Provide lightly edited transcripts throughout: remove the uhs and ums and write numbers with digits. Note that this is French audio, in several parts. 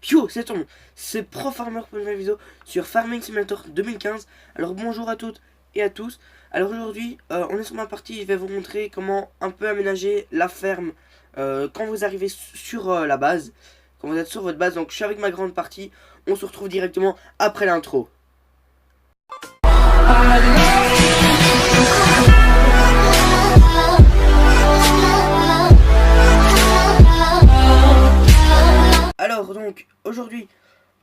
Yo, c'est Tom, c'est Pro Farmer pour une nouvelle vidéo sur Farming Simulator 2015. Alors bonjour à toutes et à tous. Alors aujourd'hui, on est sur ma partie, je vais vous montrer comment un peu aménager la ferme quand vous arrivez sur la base. Quand vous êtes sur votre base, donc je suis avec ma grande partie, on se retrouve directement après l'intro. Alors donc aujourd'hui,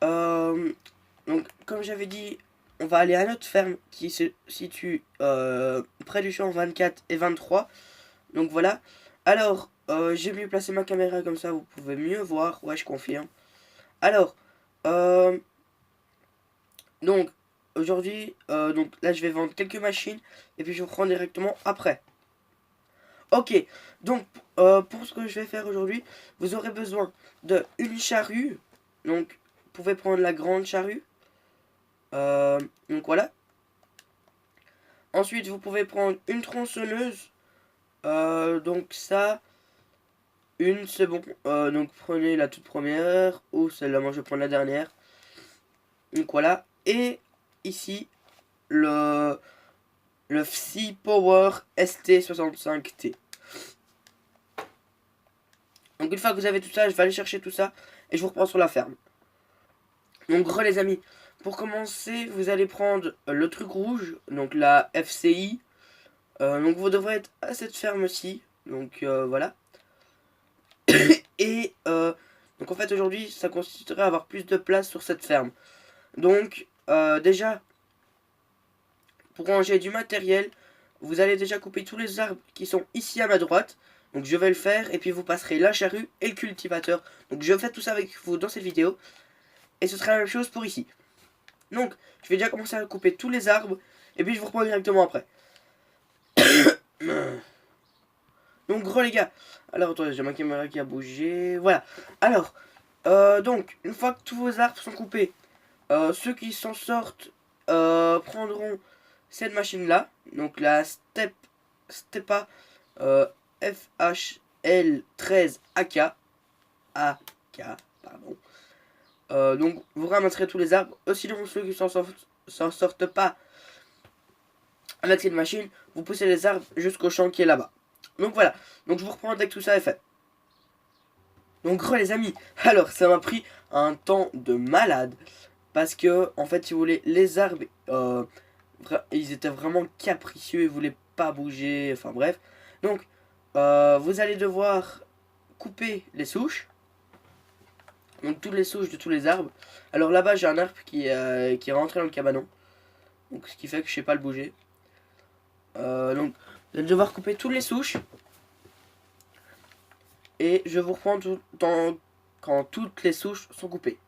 donc comme j'avais dit, on va aller à notre ferme qui se situe près du champ 24 et 23. Donc voilà. Alors j'ai mieux placé ma caméra comme ça vous pouvez mieux voir. Ouais, je confirme. Alors donc aujourd'hui, donc là je vais vendre quelques machines et puis je vous reprends directement après. Ok, donc pour ce que je vais faire aujourd'hui, vous aurez besoin de une charrue. Donc vous pouvez prendre la grande charrue. Donc voilà. Ensuite vous pouvez prendre une tronçonneuse. Donc ça, c'est bon. Donc prenez la toute première. Ou celle-là, moi je vais prendre la dernière. Donc voilà. Et ici, le FCI Power ST65T. Donc une fois que vous avez tout ça, je vais aller chercher tout ça et je vous reprends sur la ferme. Donc gros les amis, pour commencer, vous allez prendre le truc rouge, donc la FCI. Donc vous devrez être à cette ferme-ci. Donc voilà. Et donc en fait aujourd'hui, ça consisterait à avoir plus de place sur cette ferme. Donc déjà, pour ranger du matériel, vous allez déjà couper tous les arbres qui sont ici à ma droite. Donc je vais le faire et puis vous passerez la charrue et le cultivateur. Donc je fais tout ça avec vous dans cette vidéo. Et ce sera la même chose pour ici. Donc je vais déjà commencer à couper tous les arbres et puis je vous reprends directement après. Donc gros les gars. Alors attendez, j'ai ma caméra qui a bougé. Voilà. Alors, donc une fois que tous vos arbres sont coupés, ceux qui s'en sortent prendront cette machine là. Donc la Stepa FHL13AK. Pardon. Donc vous ramasserez tous les arbres. Sinon ceux qui s'en sortent pas avec cette machine, vous poussez les arbres jusqu'au champ qui est là-bas. Donc voilà, donc je vous reprends dès que tout ça est fait. Donc gros les amis, alors ça m'a pris un temps de malade. Parce que en fait si vous voulez, les arbres ils étaient vraiment capricieux, ils voulaient pas bouger, enfin bref. Donc vous allez devoir couper les souches. Donc toutes les souches de tous les arbres. Alors là-bas j'ai un arbre qui est rentré dans le cabanon. Donc ce qui fait que je sais pas le bouger. Donc vous allez devoir couper toutes les souches. Et je vous reprends quand toutes les souches sont coupées.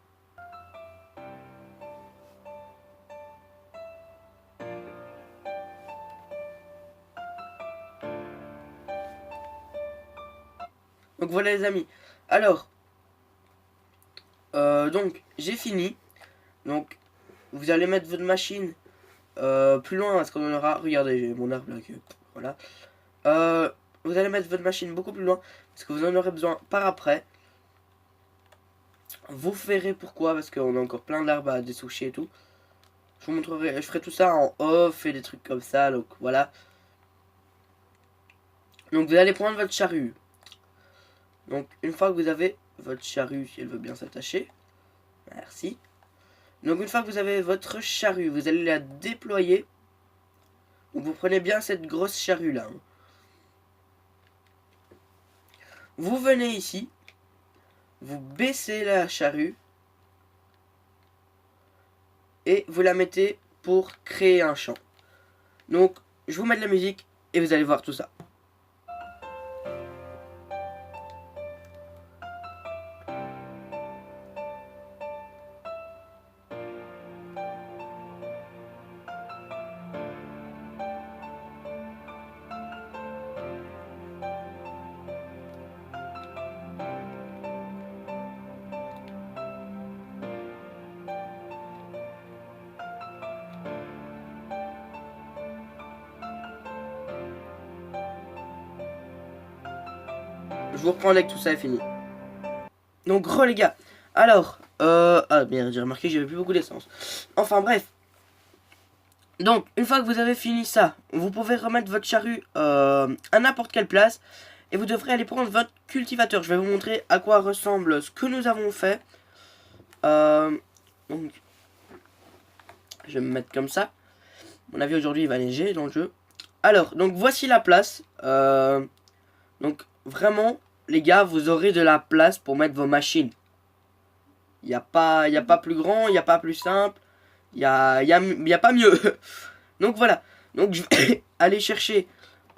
Donc voilà les amis. Alors, donc j'ai fini. Donc vous allez mettre votre machine plus loin parce qu'on en aura. Regardez, j'ai mon arbre là. Voilà. Vous allez mettre votre machine beaucoup plus loin parce que vous en aurez besoin par après. Vous verrez pourquoi, parce qu'on a encore plein d'arbres à dessoucher et tout. Je vous montrerai, je ferai tout ça en off et des trucs comme ça, donc voilà. Donc vous allez prendre votre charrue. Donc une fois que vous avez votre charrue, si elle veut bien s'attacher. Merci. Donc une fois que vous avez votre charrue, vous allez la déployer. Donc vous prenez bien cette grosse charrue là. Vous venez ici. Vous baissez la charrue. Et vous la mettez pour créer un champ. Donc je vous mets de la musique et vous allez voir tout ça. Je vous reprends dès que tout ça est fini. Donc gros les gars, alors Ah bien, j'ai remarqué que j'avais plus beaucoup d'essence. Enfin bref. Donc, une fois que vous avez fini ça, vous pouvez remettre votre charrue à n'importe quelle place. Et vous devrez aller prendre votre cultivateur. Je vais vous montrer à quoi ressemble ce que nous avons fait. Donc, je vais me mettre comme ça. À mon avis, aujourd'hui, il va neiger dans le jeu. Alors, donc voici la place. Donc, vraiment, les gars, vous aurez de la place pour mettre vos machines. Il n'y a pas plus grand, il n'y a pas plus simple. Il n'y a pas mieux. Donc, voilà. Donc, je vais aller chercher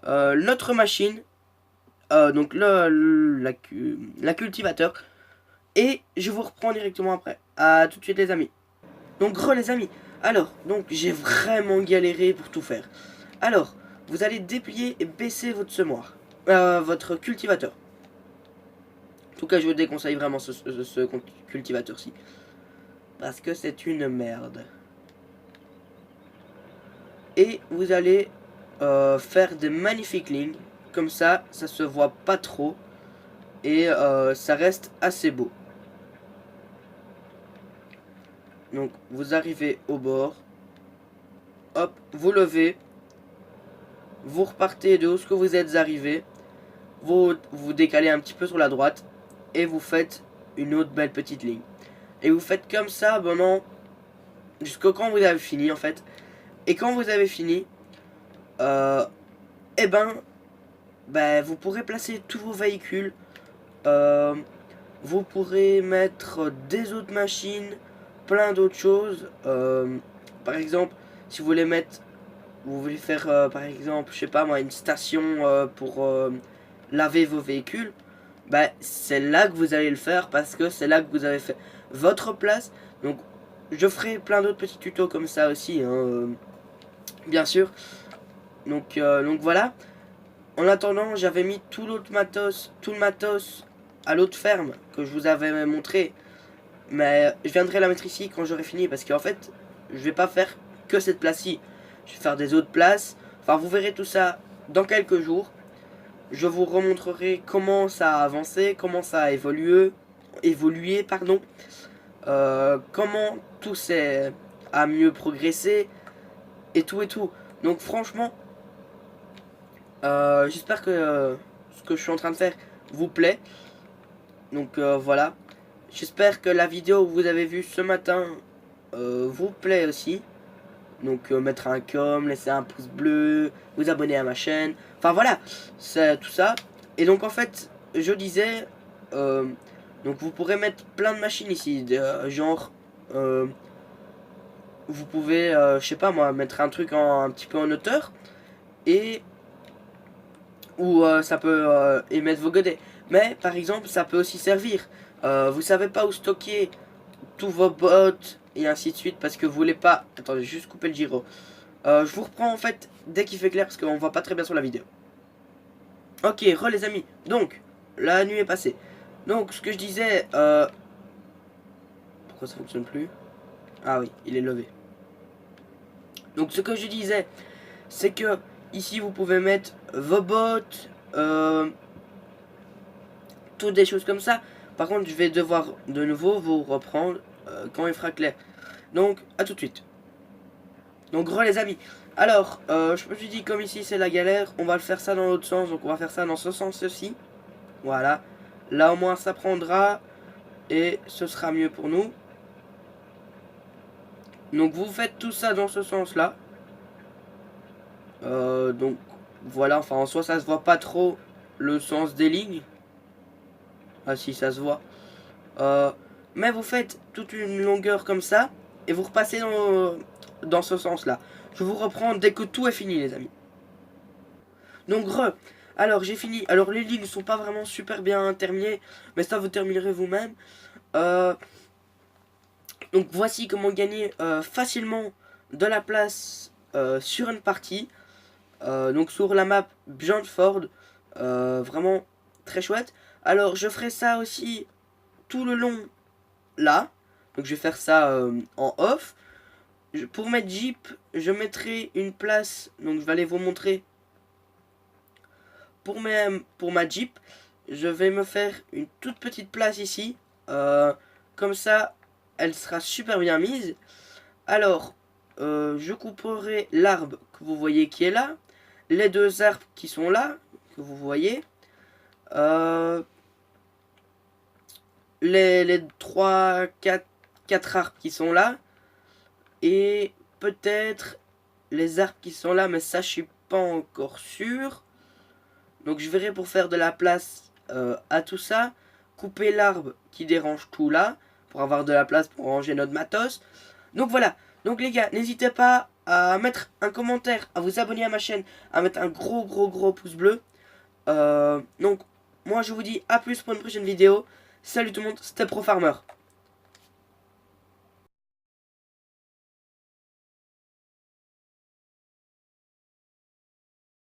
notre machine. Donc, la cultivateur. Et je vous reprends directement après. À tout de suite, les amis. Donc, les amis. Alors, donc, j'ai vraiment galéré pour tout faire. Alors, vous allez déplier et baisser votre semoir. Votre cultivateur. En tout cas, je vous déconseille vraiment ce cultivateur-ci. Parce que c'est une merde. Et vous allez faire des magnifiques lignes. Comme ça, ça se voit pas trop. Et ça reste assez beau. Donc, vous arrivez au bord. Hop, vous levez. Vous repartez de où ce que vous êtes arrivé. Vous décalez un petit peu sur la droite. Et vous faites une autre belle petite ligne. Et vous faites comme ça pendant jusqu'au quand vous avez fini en fait. Et quand vous avez fini, et vous pourrez placer tous vos véhicules. Vous pourrez mettre des autres machines, plein d'autres choses. Par exemple, si vous voulez mettre, vous voulez faire par exemple, je sais pas moi, une station pour laver vos véhicules. C'est là que vous allez le faire parce que c'est là que vous avez fait votre place. Donc je ferai plein d'autres petits tutos comme ça aussi, hein, bien sûr. Donc voilà. En attendant, j'avais mis tout le matos à l'autre ferme que je vous avais montré. Mais je viendrai la mettre ici quand j'aurai fini parce qu'en fait, je vais pas faire que cette place-ci. Je vais faire des autres places. Enfin, vous verrez tout ça dans quelques jours. Je vous remontrerai comment ça a avancé, comment ça a évolué, pardon. Comment tout a mieux progressé et tout et tout. Donc franchement, j'espère que ce que je suis en train de faire vous plaît. Donc voilà. J'espère que la vidéo que vous avez vue ce matin vous plaît aussi. Donc mettre un com, laisser un pouce bleu, vous abonner à ma chaîne. Enfin voilà, c'est tout ça. Et donc en fait, je disais, donc vous pourrez mettre plein de machines ici, genre, vous pouvez, je sais pas moi, mettre un truc un petit peu en hauteur et ou ça peut émettre vos godets. Mais par exemple, ça peut aussi servir. Vous savez pas où stocker tous vos bots et ainsi de suite parce que vous voulez pas. Attendez, juste couper le gyro. Je vous reprends en fait dès qu'il fait clair parce qu'on voit pas très bien sur la vidéo. Ok, les amis. Donc, la nuit est passée. Donc, ce que je disais. Pourquoi ça fonctionne plus? Ah oui, il est levé. Donc, ce que je disais, c'est que ici vous pouvez mettre vos bots, toutes des choses comme ça. Par contre, je vais devoir de nouveau vous reprendre quand il fera clair. Donc, à tout de suite. Donc, les amis. Alors, je me suis dit, comme ici c'est la galère, on va le faire ça dans l'autre sens. Donc, on va faire ça dans ce sens-ci. Voilà. Là, au moins, ça prendra. Et ce sera mieux pour nous. Donc, vous faites tout ça dans ce sens-là. Donc, voilà. Enfin, en soi, ça se voit pas trop le sens des lignes. Ah, si, ça se voit. Mais vous faites toute une longueur comme ça. Et vous repassez dans ce sens-là. Je vous reprends dès que tout est fini, les amis. Donc, alors, j'ai fini. Alors, les lignes ne sont pas vraiment super bien terminées. Mais ça, vous terminerez vous-même. Donc, voici comment gagner facilement de la place sur une partie. Donc, sur la map Bjornford. Vraiment très chouette. Alors, je ferai ça aussi tout le long là. Donc, je vais faire ça en off. Pour mettre Jeep, je mettrai une place. Donc, je vais aller vous montrer. Pour ma Jeep, je vais me faire une toute petite place ici. Comme ça, elle sera super bien mise. Alors, je couperai l'arbre que vous voyez qui est là, les 2 arbres qui sont là, que vous voyez, les 3, 4 arbres qui sont là, et peut-être les arbres qui sont là, mais ça je suis pas encore sûr. Donc je verrai pour faire de la place à tout ça, couper l'arbre qui dérange tout là, pour avoir de la place pour ranger notre matos. Donc voilà, donc les gars, n'hésitez pas à mettre un commentaire, à vous abonner à ma chaîne, à mettre un gros pouce bleu. Donc moi je vous dis à plus pour une prochaine vidéo. Salut tout le monde, c'était ProFarmer.